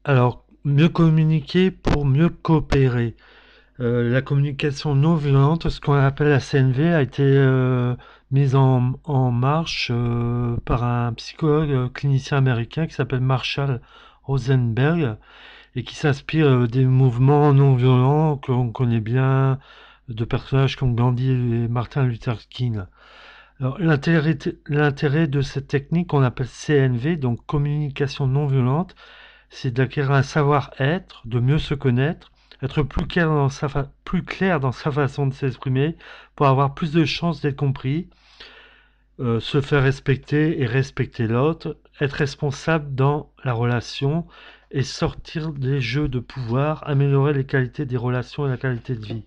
Alors, mieux communiquer pour mieux coopérer. La communication non violente, ce qu'on appelle la CNV, a été mise en marche par un psychologue clinicien américain qui s'appelle Marshall Rosenberg et qui s'inspire des mouvements non violents que l'on connaît bien, de personnages comme Gandhi et Martin Luther King. Alors, l'intérêt de cette technique qu'on appelle CNV, donc communication non violente, c'est d'acquérir un savoir-être, de mieux se connaître, être plus clair dans sa façon de s'exprimer pour avoir plus de chances d'être compris, se faire respecter et respecter l'autre, être responsable dans la relation et sortir des jeux de pouvoir, améliorer les qualités des relations et la qualité de vie.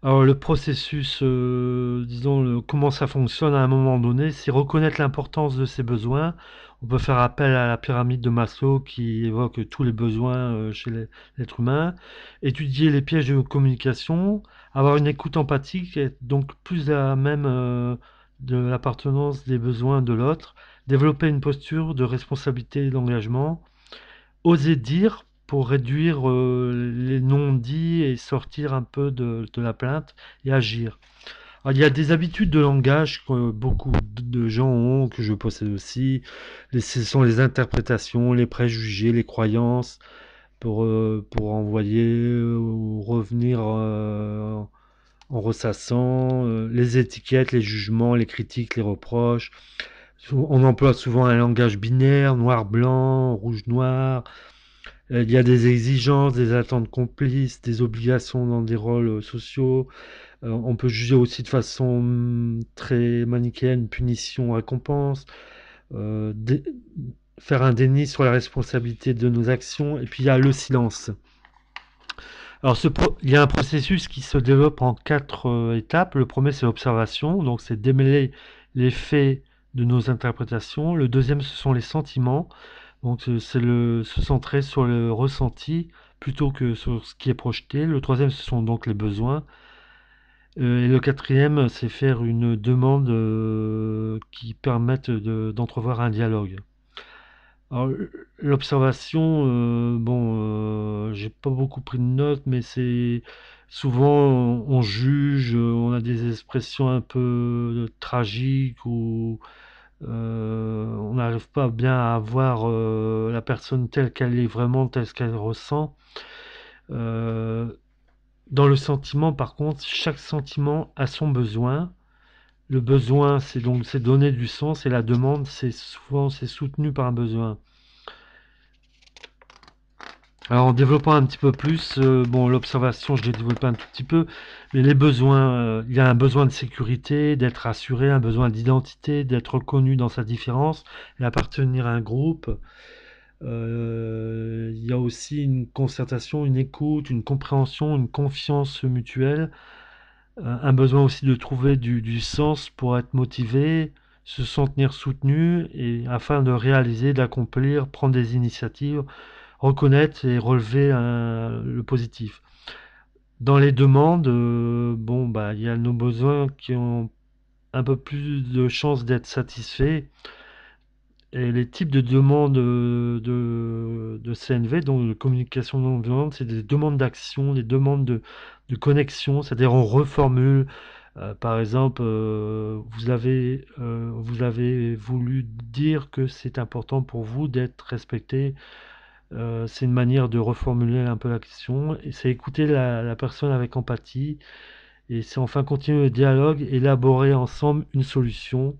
Alors le processus, disons, comment ça fonctionne à un moment donné, c'est reconnaître l'importance de ses besoins. On peut faire appel à la pyramide de Maslow qui évoque tous les besoins chez l'être humain. Étudier les pièges de communication, avoir une écoute empathique, être donc plus à même de l'appartenance des besoins de l'autre. Développer une posture de responsabilité et d'engagement. Oser dire pour réduire les non-dits et sortir un peu de la plainte et agir. Alors, il y a des habitudes de langage que beaucoup de gens ont, que je possède aussi. Ce sont les interprétations, les préjugés, les croyances pour envoyer ou revenir en ressassant, les étiquettes, les jugements, les critiques, les reproches. On emploie souvent un langage binaire, noir-blanc, rouge-noir. Il y a des exigences, des attentes complices, des obligations dans des rôles sociaux. On peut juger aussi de façon très manichéenne, punition, récompense. euh, dé- Faire un déni sur la responsabilité de nos actions. Et puis il y a le silence. Alors il y a un processus qui se développe en quatre étapes. Le premier c'est l'observation, donc c'est démêler les faits de nos interprétations. Le deuxième ce sont les sentiments. Donc c'est se centrer sur le ressenti plutôt que sur ce qui est projeté. Le troisième, ce sont donc les besoins. Et le quatrième, c'est faire une demande qui permette d'entrevoir un dialogue. Alors, l'observation, j'ai pas beaucoup pris de notes, mais c'est souvent on juge, on a des expressions un peu tragiques ou on n'arrive pas bien à voir la personne telle qu'elle est vraiment, telle qu'elle ressent. Euh, Dans le sentiment, par contre, chaque sentiment a son besoin. Le besoin, c'est donner du sens, et la demande, c'est soutenu par un besoin. Alors en développant un petit peu plus, l'observation, je l'ai développé un tout petit peu, mais les besoins, il y a un besoin de sécurité, d'être rassuré, un besoin d'identité, d'être reconnu dans sa différence et appartenir à un groupe. Il y a aussi une concertation, une écoute, une compréhension, une confiance mutuelle, un besoin aussi de trouver du sens pour être motivé, se sentir soutenu et afin de réaliser, d'accomplir, prendre des initiatives, reconnaître et relever le positif. Dans les demandes, il y a nos besoins qui ont un peu plus de chances d'être satisfaits. Et les types de demandes de CNV, donc de communication non violente, c'est des demandes d'action, des demandes de connexion, c'est-à-dire on reformule, par exemple, vous avez voulu dire que c'est important pour vous d'être respecté. C'est une manière de reformuler un peu la question, et c'est écouter la personne avec empathie, et c'est enfin continuer le dialogue, élaborer ensemble une solution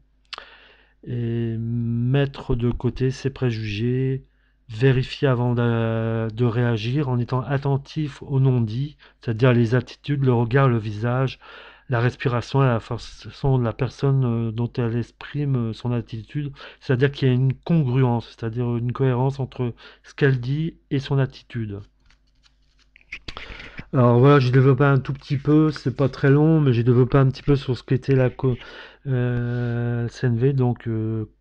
et mettre de côté ses préjugés, vérifier avant de réagir en étant attentif aux non-dits, c'est-à-dire les attitudes, le regard, le visage, la respiration et la façon de la personne dont elle exprime son attitude, c'est-à-dire qu'il y a une congruence, c'est-à-dire une cohérence entre ce qu'elle dit et son attitude. Alors voilà, j'ai développé un tout petit peu, c'est pas très long, mais j'ai développé un petit peu sur ce qu'était CNV, donc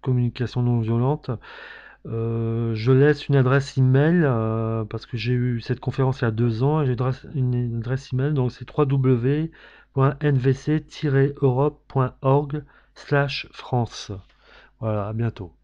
communication non violente. Je laisse une adresse email parce que j'ai eu cette conférence il y a 2 ans et j'ai une adresse email, donc c'est www.nvc-europe.org/France. Voilà, à bientôt.